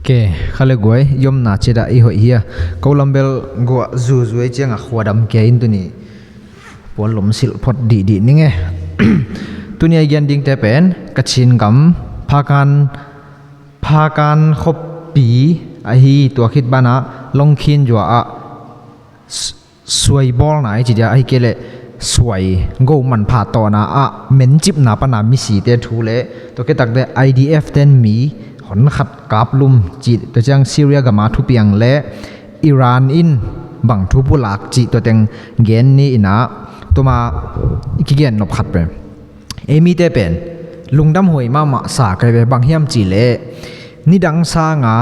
ke khale goi yom na cheda I hoi hia kolambel go zu zuai chenga khwadam ke in tuni polom sil phot di ninge tunia gian ding te pen kachin gam phakan khop pi a hi to khit bana longkhin jwa a suai bol nai chi dia ai kele suai go man pha to na a men chip na pa na mi si te thu le to ke tak de IDF ten mi hon khat kap lum chi to chang Syria ga ma thu piang le Iran in bang thu pulak chi to teng gen ni ina to ma ikigen nop khat pe emi te pen lungdam hoi ma sa kai be bang hiam chi le ni dang sa nga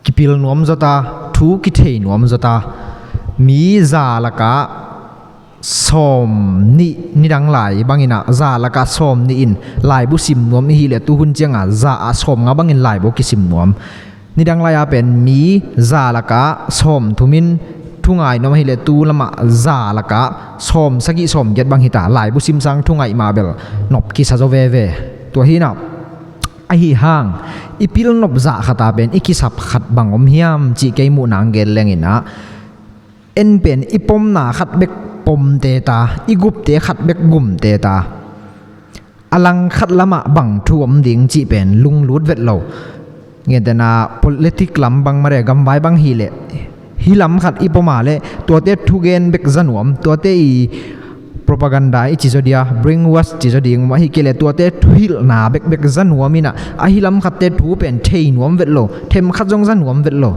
kipil nuam zata thu ki thei nuam zata mi za laka som ni dang lai bangina za laka som ni in lai bu sim nuam hi le tu hun chenga za a som nga bangin lai bo ki sim nuam ni dang lai a pen mi za laka som thumin thungai nom hi le tu lama za laka som sagi som get bang hita lai bu sim sang thungai ma bel nop ki sa zo ve to hi na a hi hang ipil nop za khata ben ikisap khat bangom hiam chi ke mu nang gel lengina en pen ipom na khat bek pom te ta igup te khat bek gum te ta alang khat lama bang thuam ding chi pen lung lut vet lo nge te na politic lam bang mare gam bai bang hi le hi lam khat ipoma le to te thu gen bek zanuam to te I propaganda I chizodia brainwash chizoding ma hi kele to te thuil na bek zanuamina a hi lam khat te thu pen thei nuam vet lo them khat jong zanuam vet lo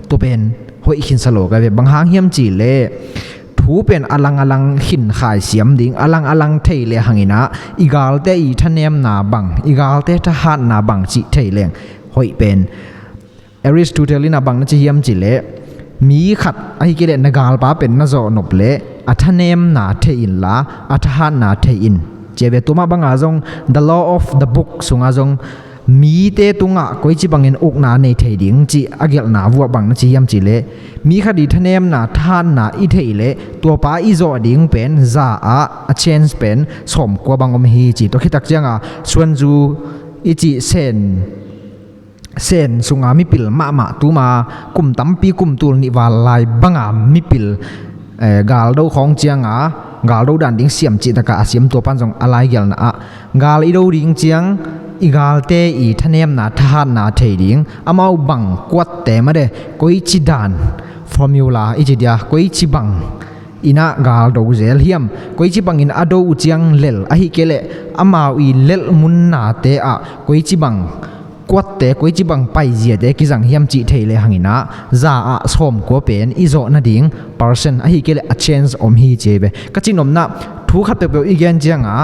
to pen hoi khin salo ka ve bang hang hiam chi le thu pen alang hin khai siam ding alang thei le hangina igal te I thanem na bang igal te tha hat na bang chi thei leng hoi pen Aristotle na bang na chi hiam chi le mi khat ai ke le nagal pa pen na zo nop le athanem na thein la athan na thein chebe tuma banga jong the law of the book sunga jong mi te tunga koi chi bangin ok na nei thei ding chi agel na wa bang na chi yam chi le mi khadi thanem na than na I thei le to pa I zo ding pen za a chance pen som ko bangom hi chi to khitak changa suanju I chi sen sunga mi pil ma tu ma kum tampi kum tul ni wa lai banga mi pil gal do khong chianga gal do dan ding siam chi taka asiam to pan jong alai gel na a gal I do ding chiang igal te I thanem na than na thei ding amau bang kwat te ma de koi chi dan formula I chi dia koi chi bang ina gal do zel hiam koi chi bang in ado u chiang lel a hi kele amau I lel mun na te a koi chi bang kwat te koi chi bang pai zia te ki jang hiam chi thei le hangina za a som ko pen izo na ding person a hi kele a chance om hi chebe ka chinom na thu khat pe I gen chianga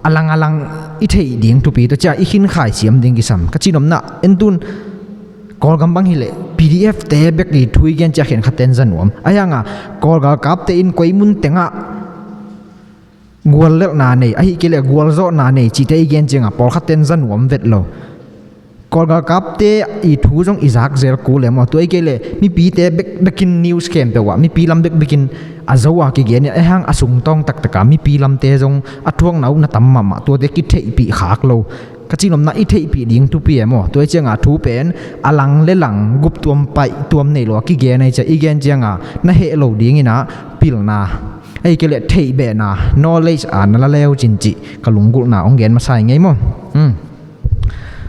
alang I thei ding tu pi to cha I hin khai siam ding ki sam ka chinom na entun kol gam bang hi le PDF te bek I thui gen cha khen khaten zanuam ayanga kol ga kap te in koi mun tenga gwal lel na nei a hi kele gwal zo na nei chi te gen chenga por khaten zanuam vet lo kolga kapte I thu jong izak zel ko le mo to ikele mi pi te bekin news kem pe wa mi pi lam bekin azawa ki gen e hang asung tong tak taka mi pi lam te jong athuang nau na tam ma to de ki thei pi khak lo kachinom na I thei pi ding tu pi mo to chenga thu pen alang le lang gup tuam pai tuam nei lo ki gen ai cha I gen chenga na he lo ding ina pil na ai kele thei be na knowledge an la leo chin chi kalungul na ong gen ma sai ngai mo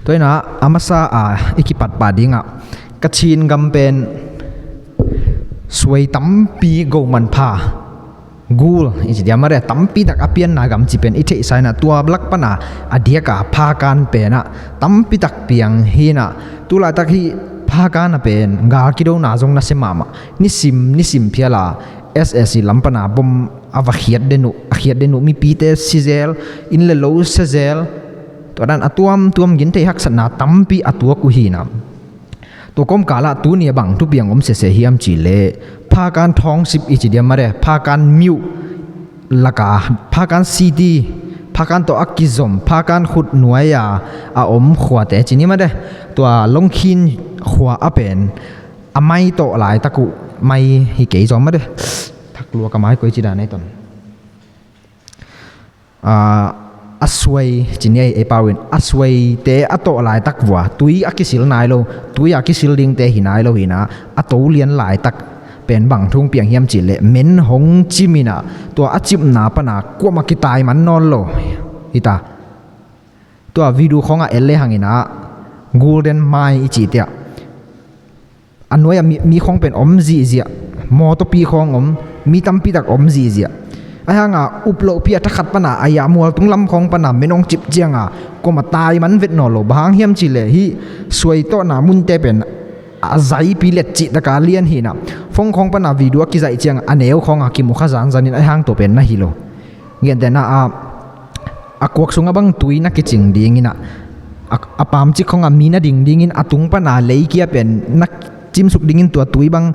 toy na amasa a ikipat pa dinga kachin gampen suai tampi go man pha gul iji diamare tampi tak apian na gam chipen ithe saina tua blak pana adia ka pha kan pe na tampi tak piang hina tula tak hi pha kan na pen ga kido na jong na se mama ni sim phiala SSC lampana bom ava khiat denu mi pite sizel in le lo sezel to dan tuam gin te hak sana tampi atua ku hina to kom kala tu ni bang tu piang om se hiam chi le pha kan thong sip I chi dia mare pha kan miu laka pha kan CD pha kan to akizom pha kan khut nuaya a om khwa te chi ni ma de to longkhin khwa apen amai to lai taku mai hi ke jom ma de thak lua ka mai ko chi da nei ton asway chinia e pawin asway te ato lai tak wa tui akisil nai lo tui akisil ding te hinai lo hina ato lian lai tak pen bang thung piang hiam chi le men hong chimina to achip na pana ko ma ki tai man non lo ita to video khonga elle hangina golden mai ichi tia anoi mi khong pen om ji zia mo to pi khong om mi tam pi tak om ji zia ahanga uplo pia takhat pana aya mual tunglam khong pana menong chip chianga ko ma tai man vet no lo bang hiam chi le hi suai to na mun te pen azai pi let chi ta ka lian hi na phong khong pana video ki zai chiang aneu khong a ki mu kha zan zanin ahang to pen na hi lo ngen te na a kwak sunga bang tui na ki ching ding ina a pam chi khong a mi na ding ding in atung pana lei kia pen nak chim suk ding in to tui bang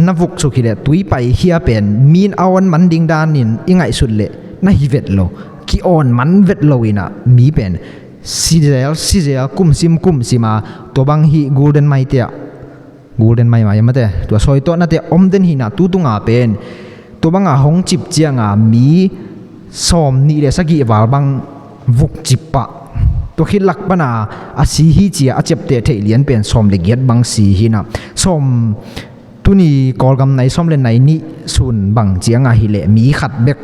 na vuk su khi le tui pai hia pen min awan man ding dan in ingai sut le na hi vet lo ki on man vet lo ina mi pen sizel kum sima to bang hi golden mai te golden mai mai mate to soi to na te om den hi na tu tunga pen to banga hong chip chianga mi som ni le sagi wal bang vuk chip pa to khilak bana a si hi chia a chep te thei lian pen som le giat bang si hi na som tuni kolgam nai som le nai ni sun bang chianga hi le mi khat bek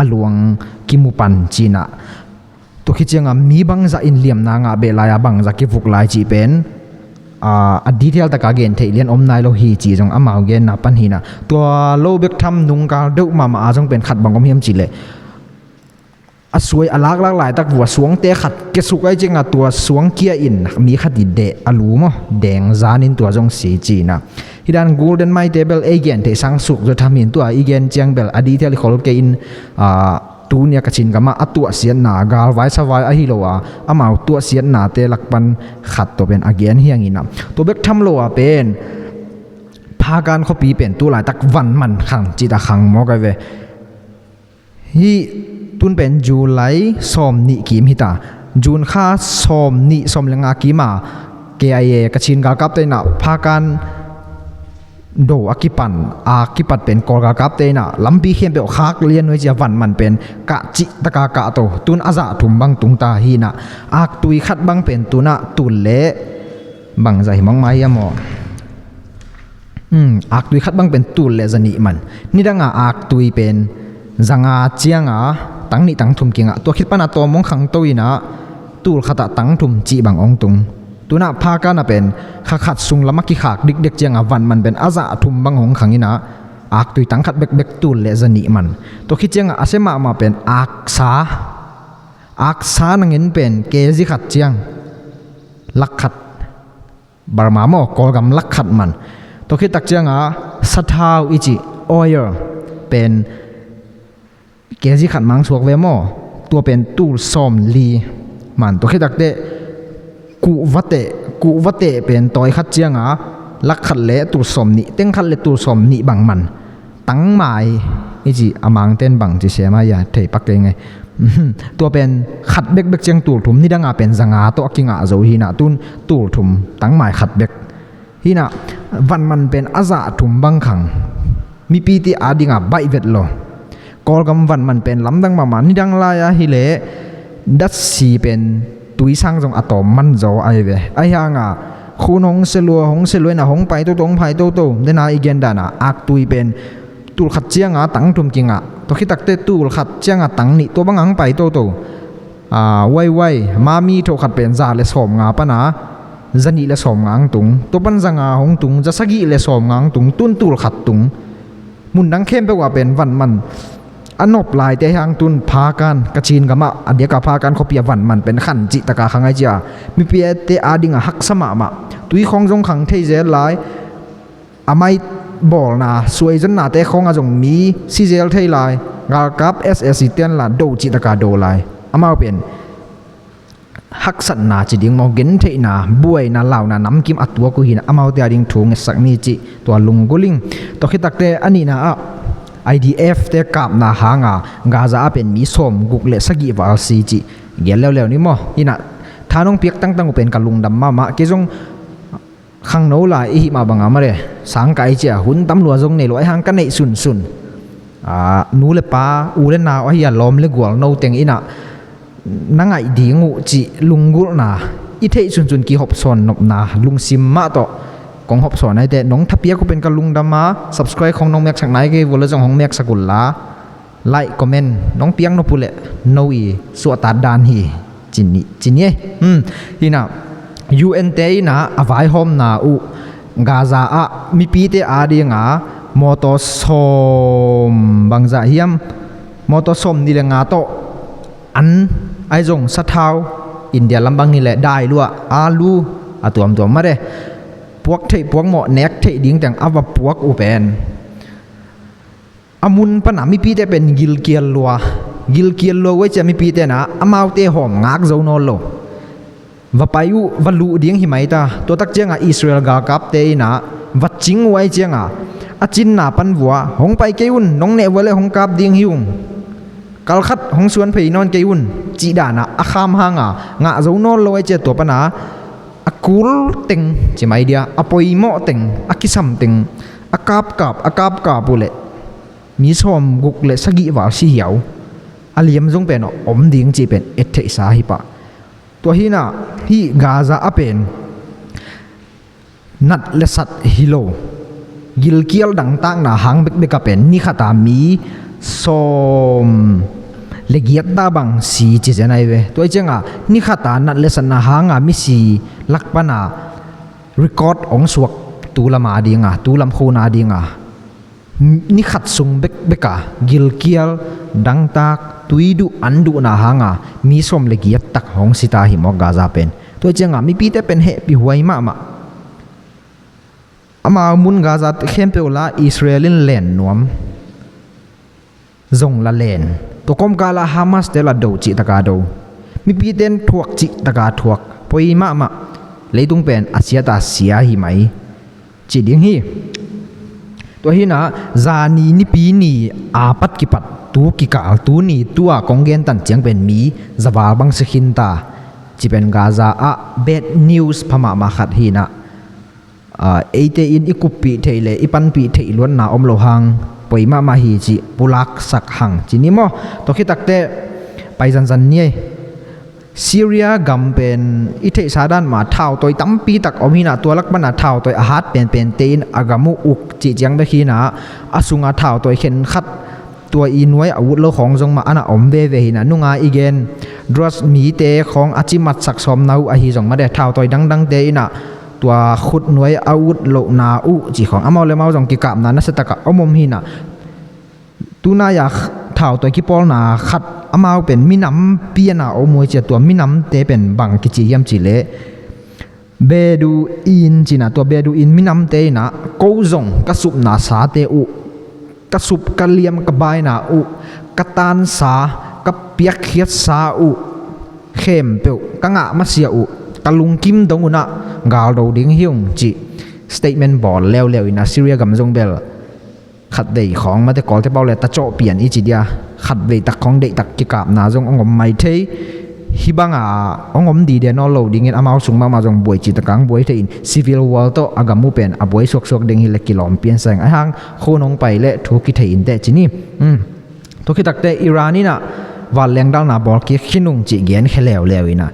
aluang kimupan china to khi chianga mi bang za in liam na nga be la ya bang za ki vuk lai chi pen a detail ta ka gen thei lian om nai lo hi chi jong amao gen na pan hi na to lo bek tham nung ka deuh ma ma jong pen khat bang om hiam chi le asoi alak lai tak wa suang te khat ke sukai chenga tua suang kia in mi khati de alu mo deng zanin tua jong si chi na hidan golden mai table again te sang suk zo thamin tua igen chiang bel adi thel khol ke in tu nia ka chin gama atua sian na gal vai sa vai a hi lowa amau tua sian na te lakpan khat to ben again hiang ina to bek tham lowa pen phagan khopi pen tu lai tak van man khang chi ta khang mo ka ve hi tunเป็นจูไลซอมนิกิมฮิตาจูนค่าซอมนิซอมเลงากิมาเกไอเอกชินกากับเตนะพากันโดอากิปันอากิปัดเป็นกอลกากับเตนะลัมปีเข้มเปอคักเลียนไว้จะวันมันเป็นกะจิตะกากะโตตุนอาซาถุมบังตุงตาฮีนะอากตุยคัดบังเป็นตุนะตุนเละบังใจมังไม้ยามออากตุยคัดบังเป็นตุนเละจะนิมันนี่ดังอากตุยเป็นจังอาเจียงตั้งนี่ตั้งทุ่มกิงตัวคิดปนาตัวมองขังตัวนะตูลขตะตั้งทุ่มจีบังองตุงตัวน่ะพากันเป็นขัดซุงละมักกิขากดิกเด็กเจียงวันมันเป็นอาซาทุ่มบังองขังนี่นะอากตุยตั้งขัดเบกตูลเลจะนิมันตัวคิดเจียงอาเซมาเป็นอากษานังเงินเป็นเกจิขัดเจียงลักขัดบารมาโมกอลกำลักขัดมันตัวคิดตักเจียงสัทธาวอิจิออยเป็นเกจิขัดมังสวกเวโมตัวเป็นตูซอมลีมันตัวแค่ตักเตกูวัตเตเป็นตัวขัดเจียงลักขัดเละตูซอมนี่เต็งขัดเละตูซอมนี่บังมันตั้งหมายอีจีอามังเต้นบังจีเสียมาอย่าเทปักเองไงตัวเป็นขัดเบกเจียงตูถุมนี่ดังเป็นสังอาตัวกิงโจฮีนะตุนตูถุมตั้งหมายขัดเบกฮีนะวันมันเป็นอาซาถุมบังขังมีปีติอาดิงใบเวทโลกอลกำวันมันเป็นลำดังมามันนี่ดังลายฮิเลดัชสีเป็นตุยสังจงอะตอมมันโจไอเวไอฮางคุณหงเสลัวนะหงไปโตตงไปโตเดนาอีเกนดานะอักตุยเป็นตูลขัดเจียงตั้งทุมกิงตัวคิดตักเตตูลขัดเจียงตั้งนี่ตัวบังอังไปโตไวมามีโทขัดเป็นซาเลสอมงาปะนะจันนี่เลสอมงางตุงตัวปันจังหงตุงจะสกีเลสอมงางตุงตุนตูลขัดตุงมุนดังเข้มไปว่าเป็นวันมันอันนบลายแต่หางตุนพากันกระชินกับมาอเดียกับพากันเขาเปียวันมันเป็นขันจิตกาขังไอเจียมีเปียเตอาดิงหักสมาตุยของจงขังเทเจลายอาไม่บอกนะสวยจนหนาแต่ของจงมีซีเจลเทลายกากับเอสเตียนละโดจิตกาโดลายอามาเป็นหักสันนาจิดิงมองเกินเทนาบุยนาเหล่านาน้ำกิมอัตัวกูหินอามาเตียดิงถุงสักมีจิตัวลุงกุลิงตัวคิดตักเตอันนี้นะIDF เตะกับนาหางกาซาเป็นมีสมกุกเลสกีวาลซีจีเกี่ยวแล้วนี่มั้งนี่นะท่าน้องเปียกตั้งเป็นกะลุงดำมาเกี่ยงขังโนลาอีมาบังอามาเลยสังไกเจ้าหุ่นตำรวจจงในรถหางกันในสุนนูเลป้าอูเลนาว่าอย่าล้อมเลกวลโนเต็งอีน่ะ นังไอดีงูจีลุงกุนาอีเทจุนกีหอบสอนนบนาลุงซิมมาต่อกองหอบสอนไอเด็น้องทับเปียก็เป็นกลุงดามา subscribe ของน้องแม็กสักไหนก็วอลล์จงของแม็กสกุลลาไลค์คอมเมนต์น้องเปียงนปุเล่โนอีสวดตาดานฮีจินเย่ทีน่ะ UN เตยน่ะอภัยหอมน่ะอุกาซาอะมีปีเตอาดีงามอโตสมบางจะเฮียมมอโตสมนี่แหละงาโตอันไอจงสัทาวอินเดียลำบางนี่แหละได้ลัวอาลูตัวมาเด้พวกเทพวกหมอเน็กเทดิ้งแต่งอวพวกอุเปนอามุนปนามีปีเตเป็นกิลเกียลลัวไว้จะมีปีเตนะอามาวเตหอมงักเจ้านอลโลว่าไปอยู่ว่าลูดิ้งหิมายตาตัวตักเจียงอิสราเอลกากับเตนะว่าจิงไว้เจียงอาจินนาปันวัวหงไปเกยุนน้องเนวเลยหงกับดิ้งหิวกัลขัดหงสวนเพยนอนเกยุนจีดานะอาคามหางงะเจ้านอลโลไว้เจตัวปนาอากูลเต็งจิไม่เดียอาปอยโมเต็งอากิสัมเต็งอากาบกับบุเล่มีชมกุกเลสกิว่าสีเหียวอาเลียมจงเป็นอมดิ้งจีเป็นเอเทสาฮิปะตัวฮีน่ะที่กาซาเป็นนัดเลสัตฮิโลกิลเกียลดังตั้งน่ะหางเบกเป็นนี่ข้าตามีสมเลกียตาบังสีจีเจนไอเวตัวเจ้านี่ข้าตานัดเลสันน่ะหางมิสีลักปนารีคอร์ดองสวกตูลามาดีงาตูลำโคนาดีงานี่ขัดซุงเบกกิลเกียลดังตักตุยดูอันดูนาหางมีสมเลกียตักหงสิตาหิมอกาซาเป็นตัวเจ้ามีปีเตเป็นเหปีหวยมาอามามุนกาซาเข้มเปล่าอิสราเอลินเลนนวมจงละเลนตัวกอมกาลาฮามาสเตลาโดจิตากาโดมีปีเตนทวกจิตากาทวกปอยมาเลยตุงเป็นอาเซียตาเสียหิไหมจิดิงฮีตัวฮีนะจานีนิปีนีอาปัดกิปัดตัวกิกาตัวนี้ตัวกองเกนตันเจียงเป็นมีจาวาบังสกินตาจีเป็นกาซาอะเบดนิวส์พม่ามาขัดฮีนะเอเตอินอิกุปีเทเลอิปันปีเทล้วนนาอมโลหังปอยมาฮีจีปุลักสักหังจีนี่มั้งตัวคิดตักเตไปจันเนี่ยซีเรียกัมเป็นอิเทสาดานมาเท่าตัวตั้มปีตักอมินาตัวลักบันเท่าตัวอาหารเป็นเตนอากามุอุกจีเจียงไปขีนะอาสุงอาเท่าตัวเข็นขัดตัวอินไว้อาวุธโลของจงมาอันอมเวหินะนุ่งอีเกนดรัสมีเตของอาจิมัดสักสมนาอหิจงมาเดเท่าตัวดังเตนะตัวขุดหน่วยอาวุธโลนาอุจีของอมอเลมาจงกิกามนั้นสตกะอมหินะตุนายาเท่าตัวกิปอลนาขัดอามาเป็นมิน้ำเปียนาอมวยเจตัวมิน้ำเตเป็นบังกิจิยมจิเลเบดูอินจีนะตัวเบดูอินมิน้ำเตนะกูจงกระสุบนาสาเตอุกระสุบกระเลียมกระบายนาอุกระตานสากระเปียกเขียดสาอุเข้มเปียวกะงะมาเสียอุกะลุงกิมดงอุนะกาลดูดิ้งหิวจีสเตทเมนต์บอลเลี้ยวอินะซีเรียกัมจงเบลขัดเดย์ของมาแต่ก่อนที่เบาเลยตะโจเปลี่ยนอีจีเดียขัดเดย์ตักของเดย์ตักกิกาบนาจงองมไม่เทฮิบังองมดีเดียนอลโลดิ้งเงินอามาสุงมาจงบวยจิตกังบวยเทอินซีวิลวอลโตอากามูเป็นอบวยสวกดิ้งฮิเลกิลอมเปลี่ยนแสงไอหังโคนองไปเละทุกิเทอินเตจินี่ทุกิตักเตอิรานีน่ะวันเลี้ยงดาวนาบอลกิขินุงจีเกียนแค่แล้วอินะ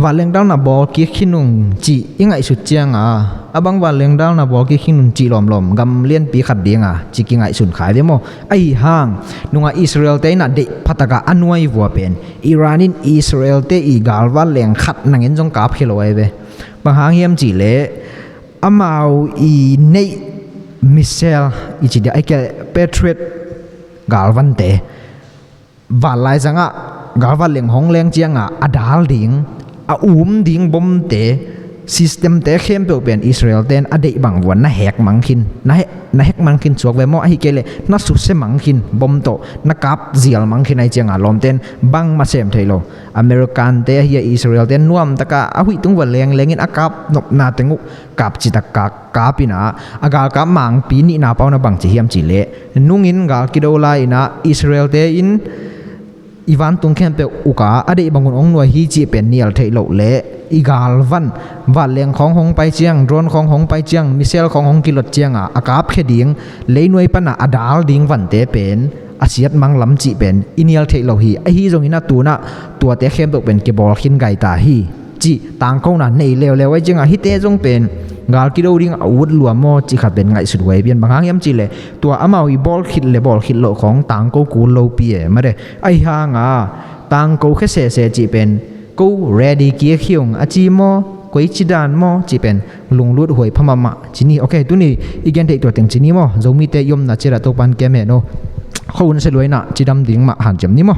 วันเลี้ยงดาวนาบอลกิขินุงจียังไงสุดเจียงบังวันเลี้ยงดาวนาบอลกิขินุงจีหลอมกำเลี้ยนปีขัดเดียงจีกิงไงสุนขายเดโมไอห่างนุงอิสราเอลเตน่ะเดพัตกะอันวยวัวเป็นอิรานินอิสราเอลเตอีกาลวันเลี้ยงขัดนังเงินจงกาบเขลอยเวบางหางเฮียมจีเล่อามาอีเนมิเซลอีจีเดียไอแกเปโตรกาลวันเตวันไลจังกาลวันเลี้ยงห้องเลี้ยงเจียงอดาลดิ่งดิ่งบมเตซิสเต็มเตเข้มเป็นอิสราเอลเตนอดีตบางวันน่าแหกมังคินน่าแหกมังคินสวกเวมอให้เกเลน่าสุดเสมังคินบมโตนักกับเสียลมังคินไอเจียงลอมเตนบังมาเสมไทยโลอเมริกันเตเฮียอิสราเอลเตนน่วมตะกะอาหุยตุงวันเลี้ยงอินอากับนกนาเตงุกับจิตกะกาปินะอากากับมังปีนี่นาเป้านาบังจีเฮียมจิเลนุ่งอินกากิโดไลนะอิสราเอลเตอินอีวันตุงเข้มเปอุกาอดีตบางคนองหน่วยฮีจีเป็นเนียลไทยโลเละอีกาลวันเลี้ยงของหงไปเจียงโดรนของหงไปเจียงมิเซลของหงกิลดเจียงอากาบแค่ดิ่งเลยหน่วยปนะอดาลดิ่งวันเตเป็น อาเซียมังลำจีเป็นอินิลเทโลฮีไอฮีตรงนี้นะตัวเตะเข้มตกเป็นเกบอลขินไก่ตาฮีจีต่างเขาน่ะในเลวไว้จังฮิเตจงเป็นงาลกิโลริงอาวุธหลวมโมจีขัดเป็นไงสุดไว้เบียนบางครั้งย้ำจีเลยตัวอามาวีบอลขิดเลยบอลขิดโลของต่างเขากูโลเปียมาเลยไอห่างต่างเขาแค่เสจีเป็นกู ready เกียร์ขิงอาจีโมกุยจิดานโมจีเป็นลุงลุดหวยพม่าจีนี่โอเคตัวนี้อีกอย่างเด็กตัวเต็งจีนี่โมจงมีเตยมนะเจระตกปันแกเมโนเขาอุ่นเสลวยนะจีดำดิ่งมาหันจำนี่โม